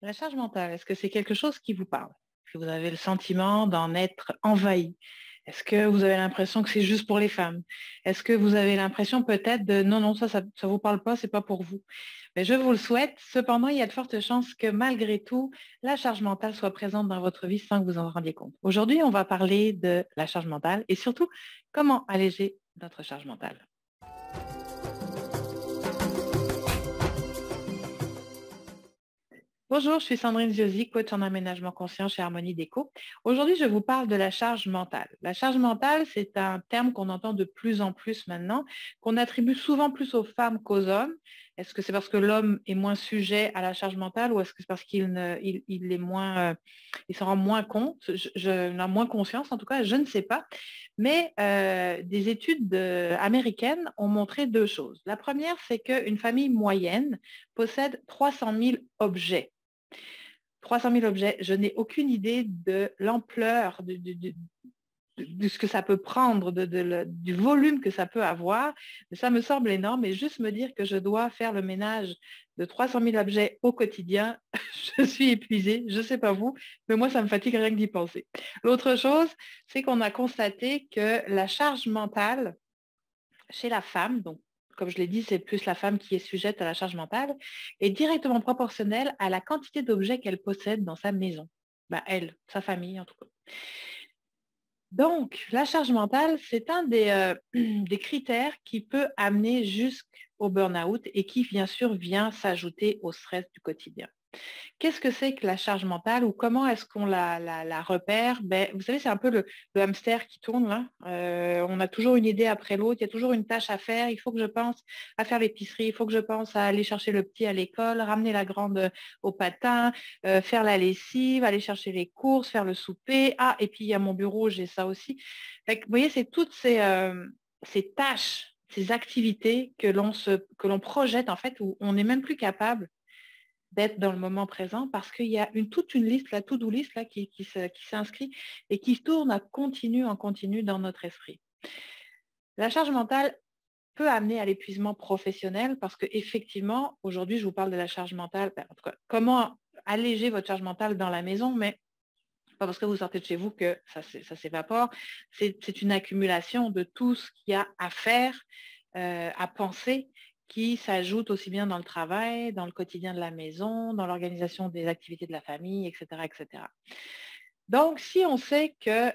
La charge mentale, est-ce que c'est quelque chose qui vous parle? Est-ce que vous avez le sentiment d'en être envahi? Est-ce que vous avez l'impression que c'est juste pour les femmes? Est-ce que vous avez l'impression peut-être de non, non, ça vous parle pas, c'est pas pour vous? Mais je vous le souhaite. Cependant, il y a de fortes chances que malgré tout, la charge mentale soit présente dans votre vie sans que vous en rendiez compte. Aujourd'hui, on va parler de la charge mentale et surtout comment alléger notre charge mentale. Bonjour, je suis Sandrine Ziozzi, coach en aménagement conscient chez Harmonie Déco. Aujourd'hui, je vous parle de la charge mentale. La charge mentale, c'est un terme qu'on entend de plus en plus maintenant, qu'on attribue souvent plus aux femmes qu'aux hommes. Est-ce que c'est parce que l'homme est moins sujet à la charge mentale ou est-ce que c'est parce qu'il est moins, il s'en rend moins compte, il a moins conscience en tout cas, je ne sais pas. Mais des études américaines ont montré deux choses. La première, c'est qu'une famille moyenne possède 300 000 objets. 300 000 objets, je n'ai aucune idée de l'ampleur de ce que ça peut prendre, du volume que ça peut avoir. Mais ça me semble énorme et juste me dire que je dois faire le ménage de 300 000 objets au quotidien, je suis épuisée, je ne sais pas vous, mais moi ça me fatigue rien que d'y penser. L'autre chose, c'est qu'on a constaté que la charge mentale chez la femme, donc comme je l'ai dit, c'est plus la femme qui est sujette à la charge mentale, est directement proportionnelle à la quantité d'objets qu'elle possède dans sa maison. Elle, sa famille en tout cas. Donc, la charge mentale, c'est un des critères qui peut amener jusqu'au burn-out et qui, bien sûr, vient s'ajouter au stress du quotidien. Qu'est-ce que c'est que la charge mentale ou comment est-ce qu'on la repère? Vous savez, c'est un peu le hamster qui tourne là. On a toujours une idée après l'autre, il y a toujours une tâche à faire. Il faut que je pense à faire l'épicerie, il faut que je pense à aller chercher le petit à l'école, ramener la grande au patin, faire la lessive, aller chercher les courses, faire le souper. Ah, et puis il y a mon bureau, j'ai ça aussi. Vous voyez, c'est toutes ces tâches, ces activités que l'on projette en fait, où on n'est même plus capable d'être dans le moment présent parce qu'il y a toute une liste, la to-do list là, qui s'inscrit et qui tourne en continu dans notre esprit. La charge mentale peut amener à l'épuisement professionnel parce qu'effectivement, aujourd'hui, je vous parle de la charge mentale, en tout cas, comment alléger votre charge mentale dans la maison, mais pas parce que vous sortez de chez vous que ça s'évapore. C'est une accumulation de tout ce qu'il y a à faire, à penser, qui s'ajoute aussi bien dans le travail, dans le quotidien de la maison, dans l'organisation des activités de la famille, etc., etc. Donc, si on sait que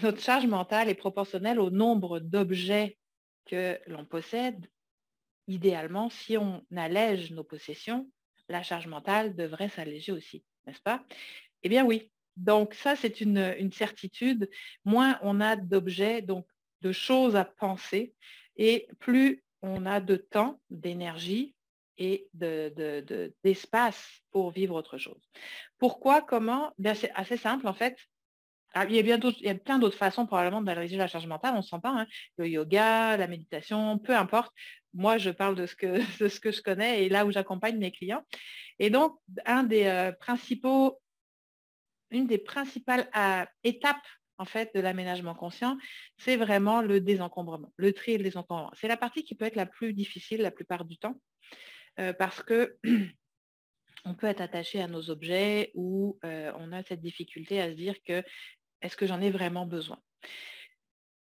notre charge mentale est proportionnelle au nombre d'objets que l'on possède, idéalement, si on allège nos possessions, la charge mentale devrait s'alléger aussi, n'est-ce pas? Eh bien oui. Donc ça, c'est une certitude. Moins on a d'objets, donc de choses à penser, et plus on a de temps, d'énergie et d'espace pour vivre autre chose. Pourquoi? Comment? C'est assez simple en fait. Il y a plein d'autres façons probablement d'alléger la charge mentale, on ne se sent pas, hein. Le yoga, la méditation, peu importe. Moi, je parle de ce que, de ce que je connais et là où j'accompagne mes clients. Et donc, une des principales étapes en fait de l'aménagement conscient, c'est vraiment le désencombrement, le tri et le désencombrement. C'est la partie qui peut être la plus difficile la plupart du temps parce que on peut être attaché à nos objets ou on a cette difficulté à se dire que est-ce que j'en ai vraiment besoin?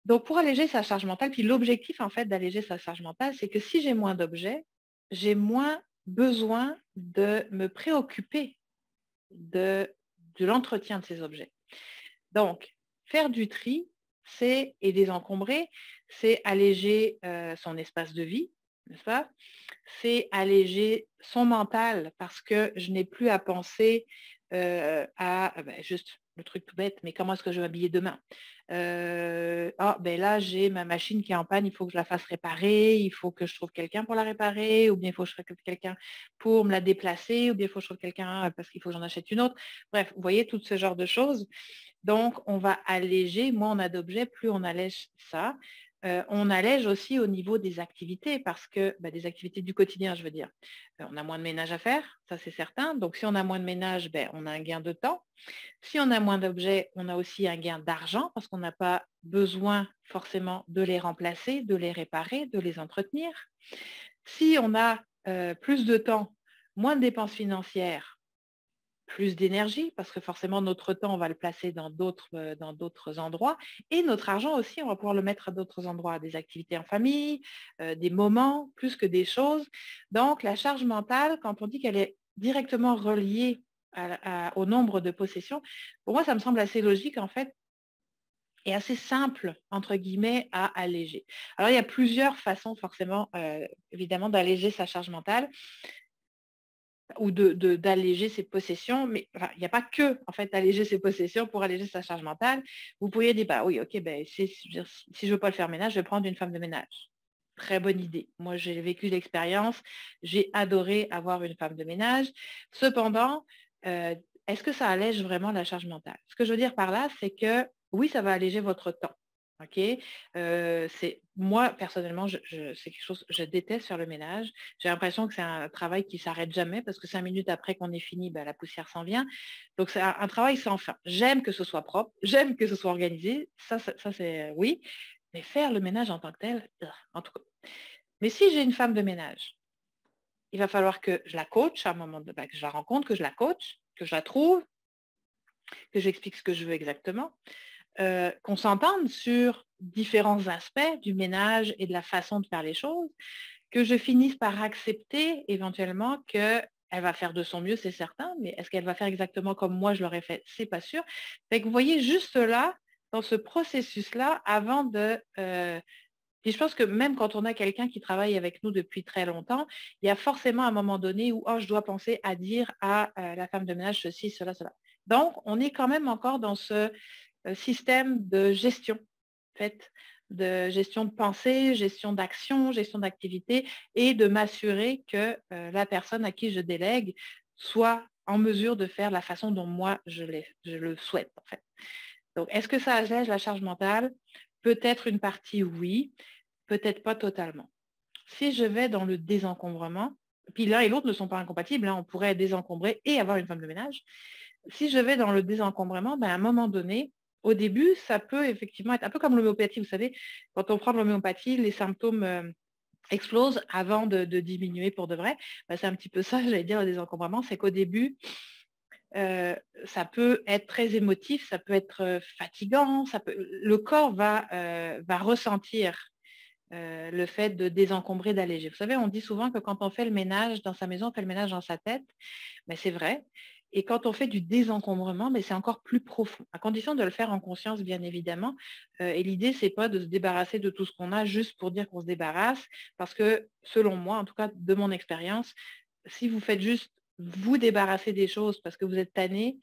Donc, pour alléger sa charge mentale, puis l'objectif, en fait, d'alléger sa charge mentale, c'est que si j'ai moins d'objets, j'ai moins besoin de me préoccuper de l'entretien de ces objets. Donc, faire du tri, et désencombrer, c'est alléger son espace de vie, n'est-ce pas? C'est alléger son mental parce que je n'ai plus à penser juste le truc tout bête, mais comment est-ce que je vais m'habiller demain? Là, j'ai ma machine qui est en panne, il faut que je la fasse réparer, il faut que je trouve quelqu'un pour la réparer, ou bien il faut que je trouve quelqu'un pour me la déplacer, ou bien il faut que je trouve quelqu'un parce qu'il faut que j'en achète une autre. Bref, vous voyez, tout ce genre de choses. Donc, on va alléger, moins on a d'objets, plus on allège ça. On allège aussi au niveau des activités, parce que des activités du quotidien, je veux dire. On a moins de ménage à faire, ça c'est certain. Donc, si on a moins de ménage, on a un gain de temps. Si on a moins d'objets, on a aussi un gain d'argent, parce qu'on n'a pas besoin forcément de les remplacer, de les réparer, de les entretenir. Si on a plus de temps, moins de dépenses financières, plus d'énergie parce que forcément notre temps, on va le placer dans d'autres endroits et notre argent aussi, on va pouvoir le mettre à d'autres endroits, des activités en famille, des moments, plus que des choses. Donc, la charge mentale, quand on dit qu'elle est directement reliée au nombre de possessions, pour moi, ça me semble assez logique en fait et assez simple, entre guillemets, à alléger. Alors, il y a plusieurs façons forcément, évidemment, d'alléger sa charge mentale ou d'alléger ses possessions, mais enfin, il n'y a pas que en fait alléger ses possessions pour alléger sa charge mentale. Vous pourriez dire, bah oui, ok, ben, si je ne veux pas le faire ménage, je vais prendre une femme de ménage. Très bonne idée. Moi, j'ai vécu l'expérience, j'ai adoré avoir une femme de ménage. Cependant, est-ce que ça allège vraiment la charge mentale? Ce que je veux dire par là, c'est que oui, ça va alléger votre temps. Ok, moi personnellement, c'est quelque chose, je déteste faire le ménage. J'ai l'impression que c'est un travail qui s'arrête jamais parce que 5 minutes après qu'on est fini, ben, la poussière s'en vient. Donc c'est un travail sans fin. J'aime que ce soit propre, j'aime que ce soit organisé. Ça c'est oui, mais faire le ménage en tant que tel, en tout cas. Mais si j'ai une femme de ménage, il va falloir que je la coach à un moment que je la rencontre, que je la coach, que je la trouve, que j'explique ce que je veux exactement. Qu'on s'entende sur différents aspects du ménage et de la façon de faire les choses, que je finisse par accepter éventuellement qu'elle va faire de son mieux, c'est certain, mais est-ce qu'elle va faire exactement comme moi je l'aurais fait? C'est pas sûr. Fait que vous voyez juste là, dans ce processus-là, avant de... et je pense que même quand on a quelqu'un qui travaille avec nous depuis très longtemps, il y a forcément un moment donné où oh, je dois penser à dire à la femme de ménage ceci, cela, cela. Donc, on est quand même encore dans ce système de gestion, en fait, de gestion de pensée, gestion d'action, gestion d'activité, et de m'assurer que la personne à qui je délègue soit en mesure de faire la façon dont moi je le souhaite, en fait. Donc, est-ce que ça allège la charge mentale? Peut-être une partie, oui, peut-être pas totalement. Si je vais dans le désencombrement, puis l'un et l'autre ne sont pas incompatibles, hein, on pourrait désencombrer et avoir une femme de ménage. Si je vais dans le désencombrement, ben, à un moment donné, au début, ça peut effectivement être un peu comme l'homéopathie. Vous savez, quand on prend de l'homéopathie, les symptômes explosent avant de diminuer pour de vrai. Ben, c'est un petit peu ça, j'allais dire, le désencombrement, c'est qu'au début, ça peut être très émotif, ça peut être fatigant, le corps va ressentir le fait de désencombrer, d'alléger. Vous savez, on dit souvent que quand on fait le ménage dans sa maison, on fait le ménage dans sa tête, mais c'est vrai. Et quand on fait du désencombrement, mais c'est encore plus profond, à condition de le faire en conscience, bien évidemment. Et l'idée, c'est pas de se débarrasser de tout ce qu'on a juste pour dire qu'on se débarrasse, parce que selon moi, en tout cas de mon expérience, si vous faites juste vous débarrasser des choses parce que vous êtes tanné,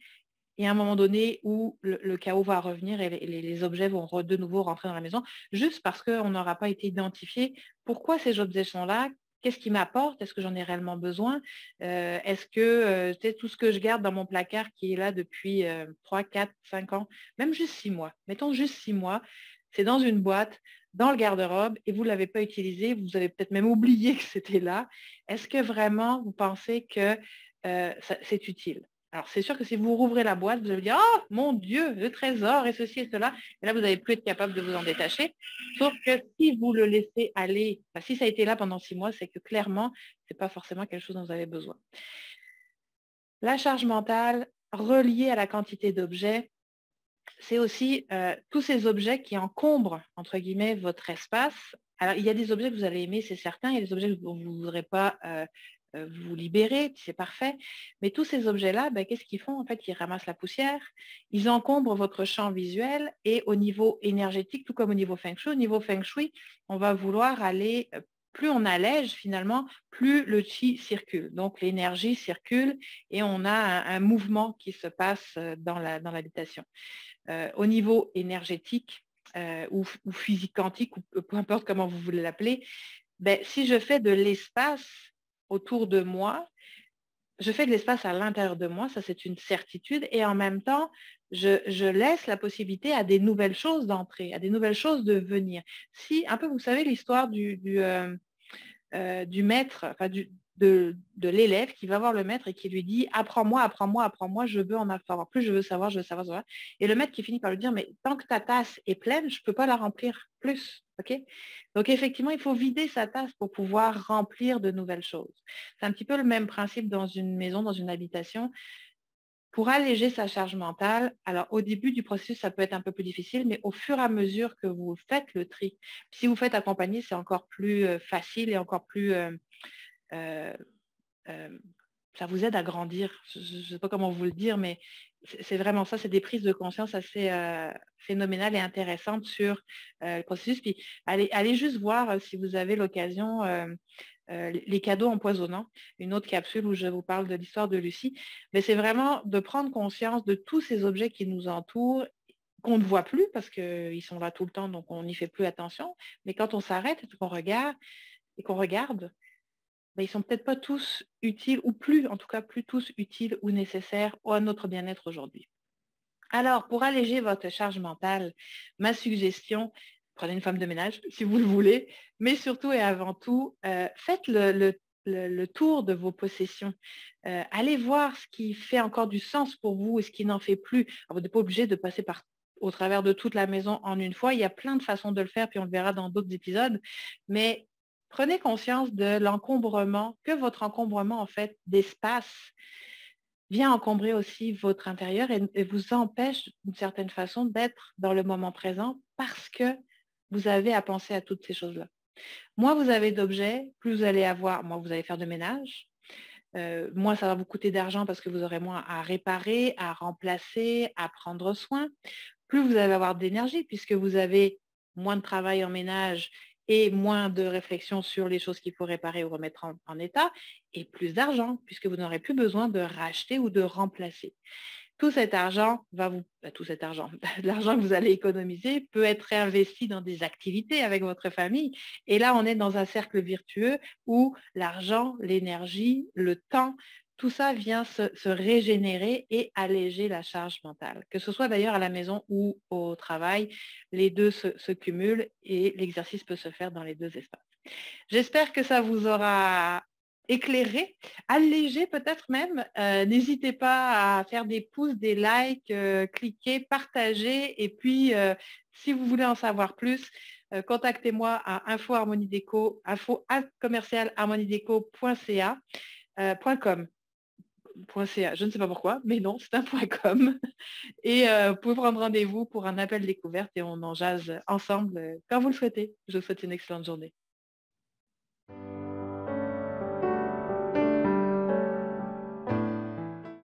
il y a un moment donné où le chaos va revenir et les objets vont de nouveau rentrer dans la maison, juste parce qu'on n'aura pas été identifié. Pourquoi ces objets sont là? Qu'est-ce qui m'apporte? Est-ce que j'en ai réellement besoin? Est-ce que tout ce que je garde dans mon placard qui est là depuis 3, 4, 5 ans, même juste 6 mois, mettons juste 6 mois, c'est dans une boîte, dans le garde-robe, et vous ne l'avez pas utilisé, vous avez peut-être même oublié que c'était là. Est-ce que vraiment vous pensez que c'est utile? Alors, c'est sûr que si vous rouvrez la boîte, vous allez dire, oh mon Dieu, le trésor et ceci et cela. Et là, vous n'allez plus être capable de vous en détacher. Sauf que si vous le laissez aller, si ça a été là pendant 6 mois, c'est que clairement, ce n'est pas forcément quelque chose dont vous avez besoin. La charge mentale reliée à la quantité d'objets, c'est aussi tous ces objets qui encombrent, entre guillemets, votre espace. Alors, il y a des objets que vous allez aimer, c'est certain. Il y a des objets que vous ne voudrez pas vous libérer, c'est parfait. Mais tous ces objets-là, ben, qu'est-ce qu'ils font? En fait, ils ramassent la poussière, ils encombrent votre champ visuel et au niveau énergétique, tout comme au niveau feng shui, on va vouloir aller, plus on allège finalement, plus le chi circule. Donc l'énergie circule et on a un mouvement qui se passe dans l'habitation. Au niveau énergétique ou physique quantique, ou peu importe comment vous voulez l'appeler, ben, si je fais de l'espace autour de moi, je fais de l'espace à l'intérieur de moi, ça c'est une certitude, et en même temps, je laisse la possibilité à des nouvelles choses d'entrer, à des nouvelles choses de venir. Si, un peu, vous savez, l'histoire du maître, enfin de l'élève qui va voir le maître et qui lui dit apprends-moi, apprends-moi, apprends-moi, je veux en savoir plus, je veux savoir, je veux savoir, je veux savoir. Et le maître qui finit par lui dire mais tant que ta tasse est pleine, je ne peux pas la remplir plus. Okay. Donc effectivement, il faut vider sa tasse pour pouvoir remplir de nouvelles choses. C'est un petit peu le même principe dans une maison, dans une habitation. Pour alléger sa charge mentale, alors au début du processus, ça peut être un peu plus difficile, mais au fur et à mesure que vous faites le tri, si vous faites accompagner, c'est encore plus facile et encore plus euh, euh, ça vous aide à grandir. Je ne sais pas comment vous le dire, mais c'est vraiment ça, c'est des prises de conscience assez phénoménales et intéressantes sur le processus. Puis allez juste voir si vous avez l'occasion, les cadeaux empoisonnants, une autre capsule où je vous parle de l'histoire de Lucie. Mais c'est vraiment de prendre conscience de tous ces objets qui nous entourent, qu'on ne voit plus parce qu'ils sont là tout le temps, donc on n'y fait plus attention. Mais quand on s'arrête et qu'on regarde, ben, ils ne sont peut-être pas tous utiles, ou plus, en tout cas, plus tous utiles ou nécessaires à notre bien-être aujourd'hui. Alors, pour alléger votre charge mentale, ma suggestion, prenez une femme de ménage si vous le voulez, mais surtout et avant tout, faites le tour de vos possessions. Allez voir ce qui fait encore du sens pour vous et ce qui n'en fait plus. Alors, vous n'êtes pas obligé de passer au travers de toute la maison en une fois. Il y a plein de façons de le faire, puis on le verra dans d'autres épisodes. Mais prenez conscience de l'encombrement, que votre encombrement, en fait, d'espace vient encombrer aussi votre intérieur et vous empêche d'une certaine façon d'être dans le moment présent parce que vous avez à penser à toutes ces choses-là. Moins vous avez d'objets, plus vous allez avoir, moins vous allez faire de ménage, moins ça va vous coûter d'argent parce que vous aurez moins à réparer, à remplacer, à prendre soin. Plus vous allez avoir d'énergie puisque vous avez moins de travail en ménage et moins de réflexion sur les choses qu'il faut réparer ou remettre en état, et plus d'argent, puisque vous n'aurez plus besoin de racheter ou de remplacer. Tout cet argent l'argent que vous allez économiser peut être réinvesti dans des activités avec votre famille. Et là, on est dans un cercle virtueux où l'argent, l'énergie, le temps, tout ça vient se régénérer et alléger la charge mentale. Que ce soit d'ailleurs à la maison ou au travail, les deux se cumulent et l'exercice peut se faire dans les deux espaces. J'espère que ça vous aura éclairé, allégé peut-être même. N'hésitez pas à faire des pouces, des likes, cliquer, partager. Et puis, si vous voulez en savoir plus, contactez-moi à info@harmonideco.ca, .com. .ca, je ne sais pas pourquoi, mais non, c'est un .com. Et vous pouvez prendre rendez-vous pour un appel découverte et on en jase ensemble quand vous le souhaitez. Je vous souhaite une excellente journée.